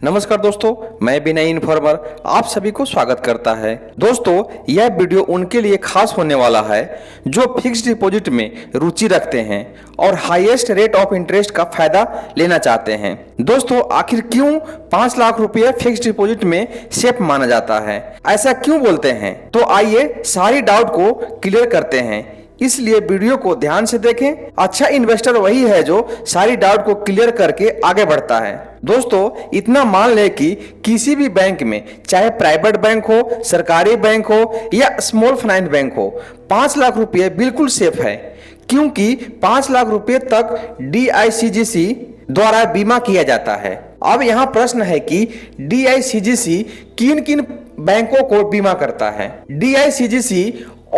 नमस्कार दोस्तों, मैं विनय इन्फॉर्मर आप सभी को स्वागत करता है। दोस्तों, यह वीडियो उनके लिए खास होने वाला है जो फिक्स्ड डिपॉजिट में रुचि रखते हैं और हाईएस्ट रेट ऑफ इंटरेस्ट का फायदा लेना चाहते हैं। दोस्तों, आखिर क्यों 5 लाख रुपए फिक्स्ड डिपॉजिट में सेफ माना जाता है, ऐसा क्यों बोलते हैं? तो आइए सारी डाउट को क्लियर करते हैं, इसलिए वीडियो को ध्यान से देखें। अच्छा इन्वेस्टर वही है जो सारी डाउट को क्लियर करके आगे बढ़ता है। दोस्तों, इतना मान लें कि किसी भी बैंक में, चाहे प्राइवेट बैंक हो, सरकारी बैंक हो या स्मॉल फाइनेंस बैंक हो, 5 लाख रुपए बिल्कुल सेफ है, क्योंकि 5 लाख रुपए तक DICGC द्वारा बीमा किया जाता है। अब यहाँ प्रश्न है कि DICGC किन किन बैंकों को बीमा करता है? DICGC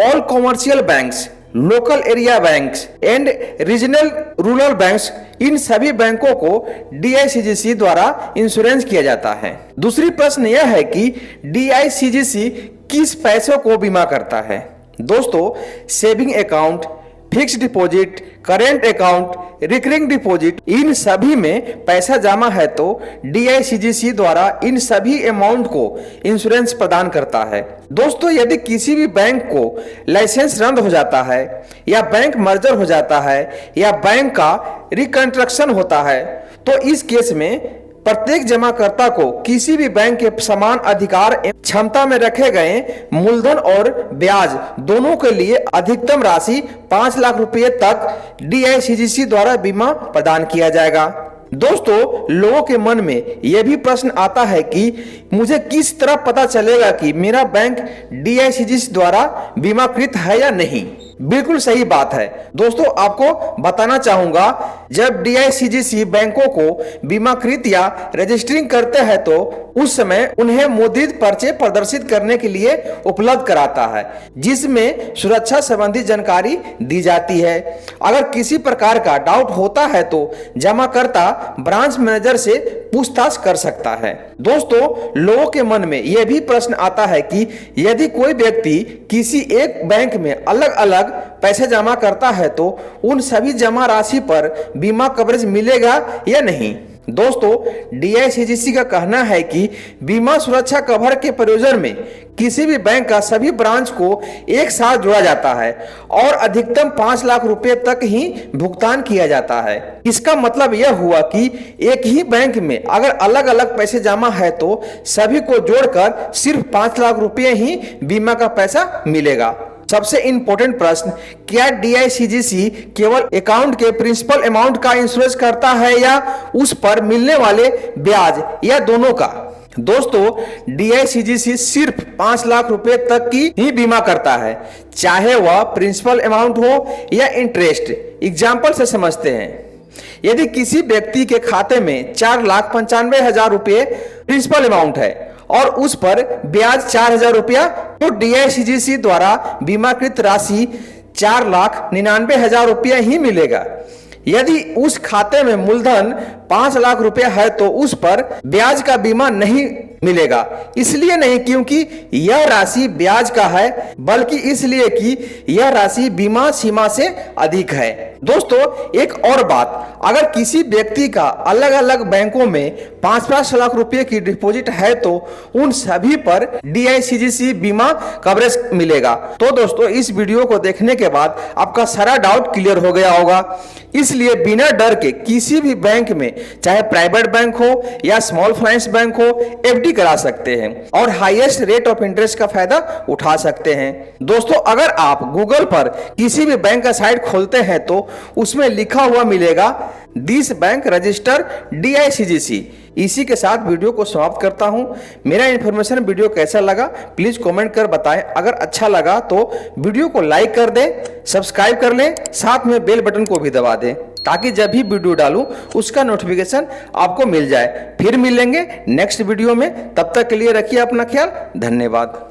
all commercial banks, local area banks and regional rural banks, इन सभी बैंकों को DICGC द्वारा इंश्योरेंस किया जाता है। दूसरी प्रश्न यह है कि DICGC किस पैसों को बीमा करता है? दोस्तों, saving account, fixed deposit, current account, recurring deposit, इन सभी में पैसा जमा है तो DICGC द्वारा इन सभी अमाउंट को इंश्योरेंस प्रदान करता है। दोस्तों, यदि किसी भी बैंक को लाइसेंस रद्द हो जाता है या बैंक मर्जर हो जाता है या बैंक का रिकंस्ट्रक्शन होता है, तो इस केस में प्रत्येक जमाकर्ता को किसी भी बैंक के समान अधिकार क्षमता में रखे गए मूलधन और ब्याज दोनों के लिए अधिकतम राशि 5 लाख रुपए तक DICGC द्वारा बीमा प्रदान किया जाएगा। दोस्तों, लोगों के मन में यह भी प्रश्न आता है कि मुझे किस तरह पता चलेगा कि मेरा बैंक DICGC द्वारा बीमाकृत है या नहीं? बिल्कुल सही बात है दोस्तों, आपको बताना चाहूंगा, जब DICGC बैंकों को बीमाकृत या रजिस्टरिंग करते हैं तो उस समय उन्हें मुद्रित पर्चे प्रदर्शित करने के लिए उपलब्ध कराता है, जिसमें सुरक्षा संबंधी जानकारी दी जाती है। अगर किसी प्रकार का डाउट होता है तो जमाकर्ता ब्रांच मैनेजर से पूछताछ कर सकता है। दोस्तों, लोगों के मन में यह भी प्रश्न आता है कि यदि कोई व्यक्ति किसी एक बैंक में अलग अलग पैसे जमा करता है तो उन सभी जमा राशि पर बीमा कवरेज मिलेगा या नहीं? दोस्तों, DICGC का कहना है कि बीमा सुरक्षा कवर के प्रयोजन में किसी भी बैंक का सभी ब्रांच को एक साथ जोड़ा जाता है और अधिकतम 5 लाख रुपए तक ही भुगतान किया जाता है। इसका मतलब यह हुआ कि एक ही बैंक में अगर अलग अलग पैसे जमा है तो सभी को जोड़कर सिर्फ 5 लाख रुपए ही बीमा का पैसा मिलेगा। सबसे इंपॉर्टेंट प्रश्न, क्या DICGC केवल अकाउंट के प्रिंसिपल अमाउंट का इंश्योरेंस करता है या उस पर मिलने वाले ब्याज या दोनों का? दोस्तों, DICGC सिर्फ 5 लाख रुपए तक की ही बीमा करता है, चाहे वह प्रिंसिपल अमाउंट हो या इंटरेस्ट। एग्जाम्पल से समझते हैं, यदि किसी व्यक्ति के खाते में 4,95,000 रुपए प्रिंसिपल अमाउंट है और उस पर ब्याज 4,000 रुपया, तो DICGC द्वारा बीमाकृत राशि 4,99,000 रुपया ही मिलेगा। यदि उस खाते में मूलधन 5 लाख रुपया है तो उस पर ब्याज का बीमा नहीं मिलेगा। इसलिए नहीं क्योंकि यह राशि ब्याज का है, बल्कि इसलिए कि यह राशि बीमा सीमा से अधिक है। दोस्तों, एक और बात, अगर किसी व्यक्ति का अलग अलग बैंकों में 5-5 लाख रुपए की डिपॉजिट है तो उन सभी पर DICGC बीमा कवरेज मिलेगा। तो दोस्तों, इस वीडियो को देखने के बाद आपका सारा डाउट क्लियर हो गया होगा। इसलिए बिना डर के किसी भी बैंक में, चाहे प्राइवेट बैंक हो या स्मॉल फाइनेंस बैंक हो, FD करा सकते हैं और हाईएस्ट रेट ऑफ इंटरेस्ट का फायदा उठा सकते हैं। दोस्तों, अगर आप गूगल पर किसी भी बैंक का साइट खोलते हैं तो उसमें लिखा हुआ मिलेगा दिस बैंक रजिस्टर DICGC। इसी के साथ वीडियो को समाप्त करता हूं। मेरा इन्फॉर्मेशन वीडियो कैसा लगा प्लीज कमेंट कर बताएं। अगर अच्छा लगा तो वीडियो को लाइक कर दें, सब्सक्राइब कर लें, साथ में बेल बटन को भी दबा दें ताकि जब भी वीडियो डालूं उसका नोटिफिकेशन आपको मिल जाए। फिर मिलेंगे नेक्स्ट वीडियो में, तब तक के लिए रखिए अपना ख्याल। धन्यवाद।